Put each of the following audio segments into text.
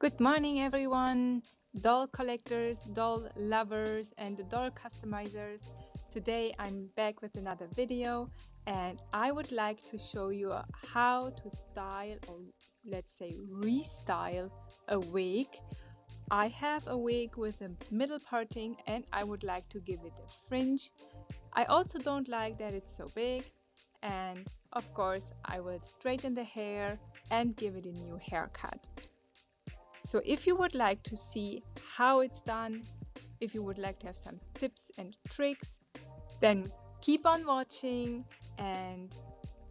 Good morning, everyone, doll collectors, doll lovers, and doll customizers. Today I'm back with another video, and I would like to show you how to style, or let's say restyle, a wig. I have a wig with a middle parting and I would like to give it a fringe. I also don't like that it's so big, and of course I will straighten the hair and give it a new haircut. So if you would like to see how it's done, if you would like to have some tips and tricks, then keep on watching and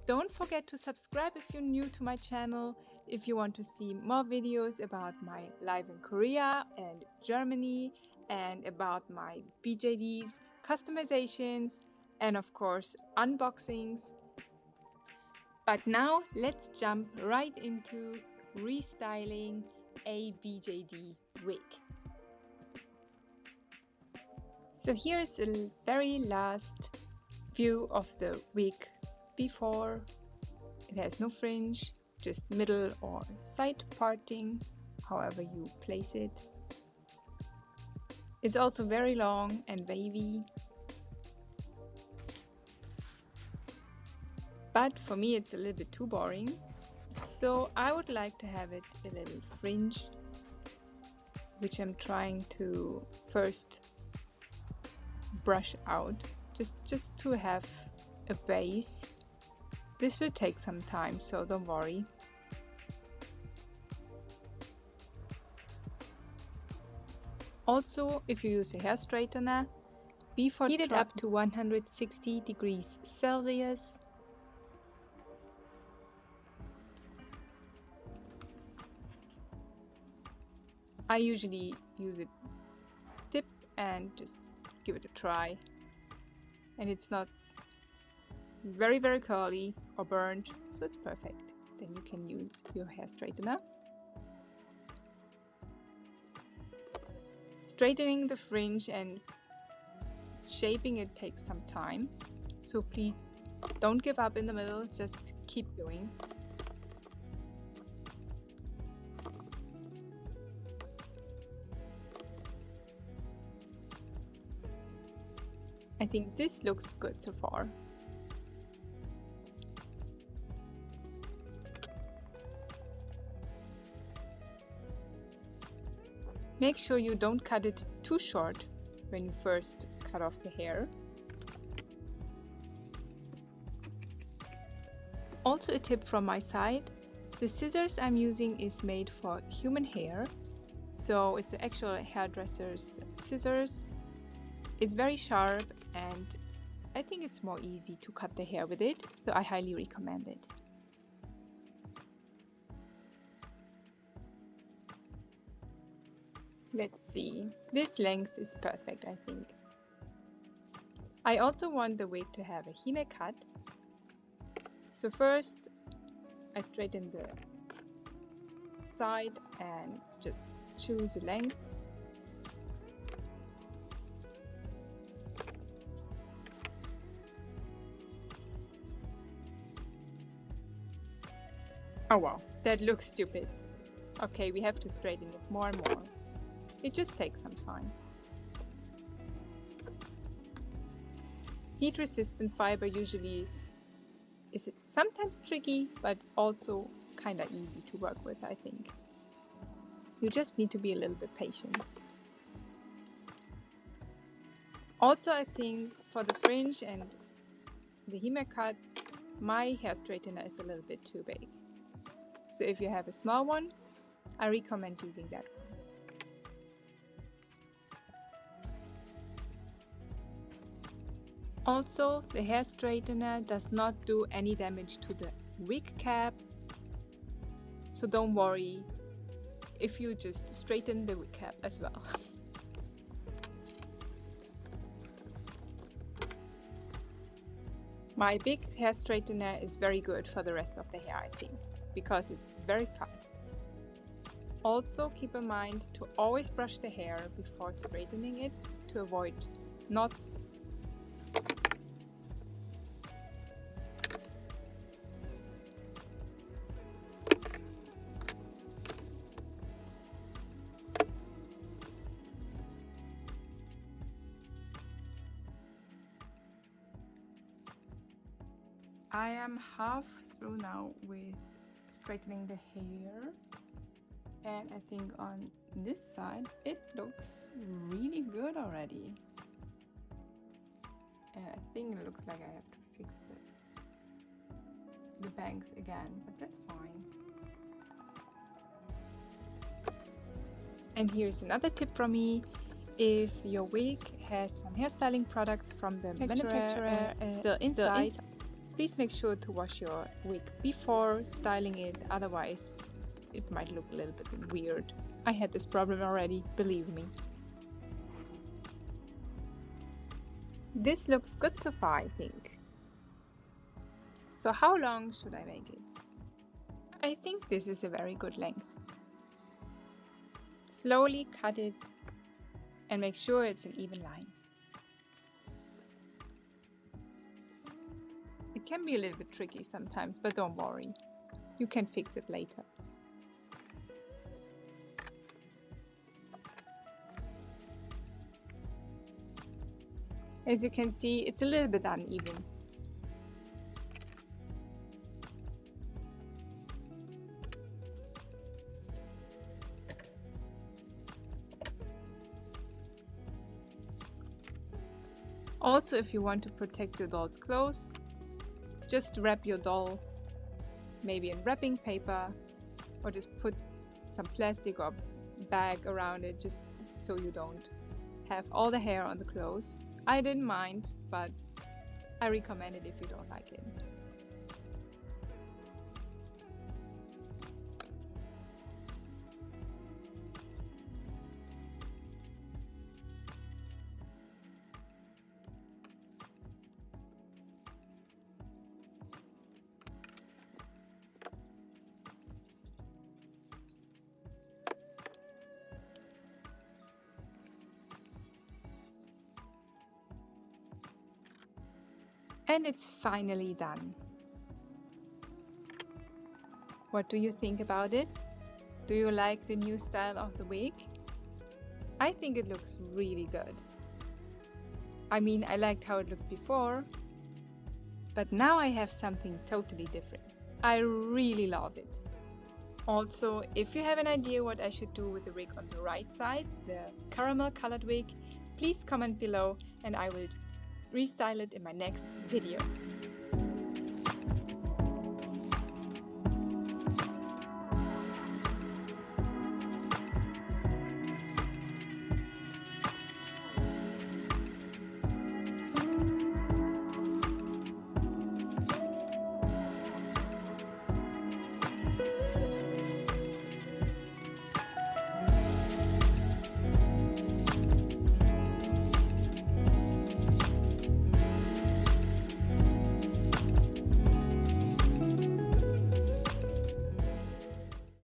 don't forget to subscribe if you're new to my channel. If you want to see more videos about my life in Korea and Germany and about my BJDs, customizations, and of course unboxings. But now let's jump right into restyling a BJD wig. So here's the very last view of the wig before. It has no fringe, just middle or side parting, however you place it. It's also very long and wavy, but for me it's a little bit too boring. So I would like to have it a little fringe, which I'm trying to first brush out, just to have a base. This will take some time, so don't worry. Also, if you use a hair straightener, before heat it up to 160 degrees Celsius. I usually use a tip and just give it a try, and it's not very curly or burnt, so it's perfect. Then you can use your hair straightener. Straightening the fringe and shaping it takes some time, so please don't give up in the middle, just keep going. I think this looks good so far. Make sure you don't cut it too short when you first cut off the hair. Also a tip from my side, the scissors I'm using is made for human hair, so it's an actual hairdresser's scissors. It's very sharp and I think it's more easy to cut the hair with it, so I highly recommend it. Let's see, this length is perfect, I think. I also want the wig to have a hime cut. So first I straighten the side and just choose a length. Oh wow, that looks stupid. Okay, we have to straighten it more and more. It just takes some time. Heat resistant fiber usually is sometimes tricky, but also kind of easy to work with, I think. You just need to be a little bit patient. Also, I think for the fringe and the hime cut, my hair straightener is a little bit too big. So if you have a small one, I recommend using that one. Also, the hair straightener does not do any damage to the wig cap, so don't worry if you just straighten the wig cap as well. My big hair straightener is very good for the rest of the hair, I think, because it's very fast. Also keep in mind to always brush the hair before straightening it to avoid knots. I am half through now with straightening the hair, and I think on this side it looks really good already, and I think it looks like I have to fix the bangs again, but that's fine. And here's another tip from me: if your wig has some hairstyling products from the manufacturer still inside, please make sure to wash your wig before styling it, otherwise it might look a little bit weird. I had this problem already, believe me. This looks good so far, I think. So how long should I make it? I think this is a very good length. Slowly cut it and make sure it's an even line. It can be a little bit tricky sometimes, but don't worry, you can fix it later. As you can see, it's a little bit uneven. Also, if you want to protect your doll's clothes, just wrap your doll maybe in wrapping paper, or just put some plastic or bag around it just so you don't have all the hair on the clothes. I didn't mind, but I recommend it if you don't like it. And it's finally done. What do you think about it? Do you like the new style of the wig? I think it looks really good. I mean, I liked how it looked before, but now I have something totally different. I really love it. Also, if you have an idea what I should do with the wig on the right side, the caramel colored wig, please comment below and I will restyle it in my next video.